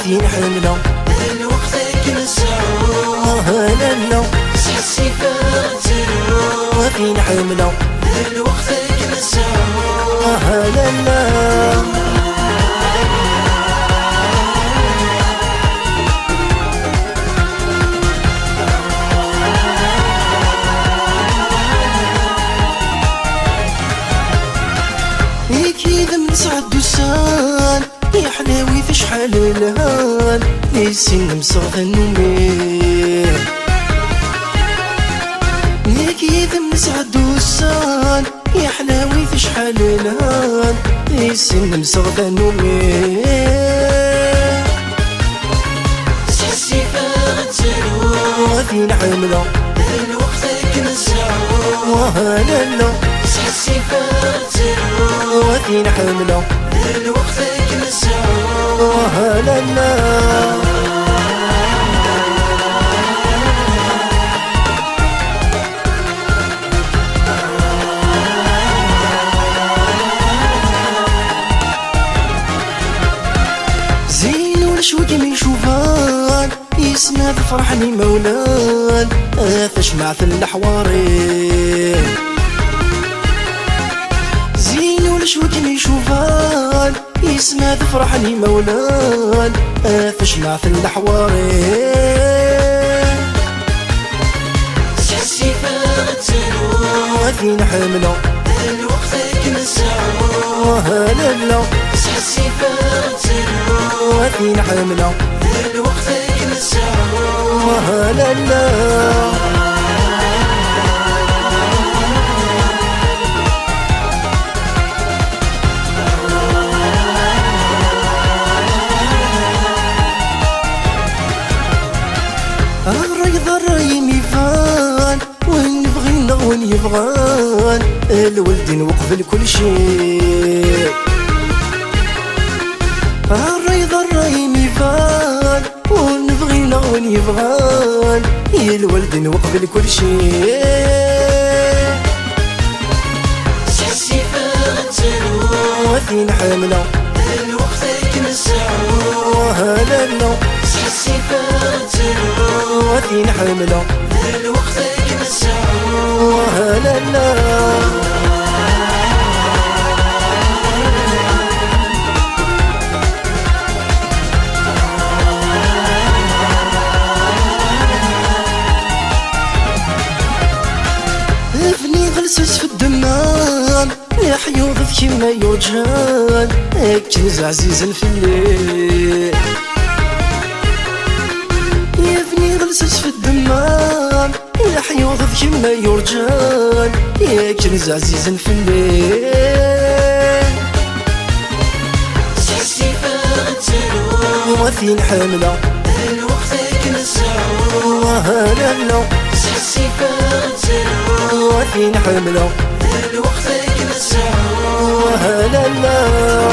وثين حملة الوقتك نسعو لالا تحسي فغتلو وثين حملة الوقتك نسعو لالا كذا من سعد وسان يا حلاوي في شحال الهان يسن مصغ النمير يا كذا من سعد وسان يا حلاوي في شحال الهان يسن مصغ النمير تحسي فغتلو وثين حملة الوقتك نسعو لالا تحسي فغتلو وثين حملة الوقتك نسعو لالا زين والشوق من شوفان يسمع فرحني مولان اثش مع في الحوارين زين والشوق من شوفان يسمع فرحني مولان اثش مع في الحوارين تحسي فغتلو وثين حملة الوقتك نسعو لالا تحسي فغتلو وثين حملة الوقتك نسعو لالا الريض الراي ميفان وين يبغينا وين يبغان الولد نوقف لكل شيء الريض الراي ميفان وين يبغينا وين يبغان الولد نوقف لكل شيء تحسي فغتلو وثين حملة الوقتك نسعو لالا تحسي فغتلو وثين حملة الوقتك نسعو لالا ابني غلسس في الدمام يا حيوض في كيما يرجان كنز عزيز في الليل يا ابني غلسس في الدمام يا حيوض في كيما يرجان يا كنز عزيز في الليل تحسي فغتلو وثين حملة الوقتك نسعو لالا تحسي فغتلو وثين حملة الوقتك نسعو لالا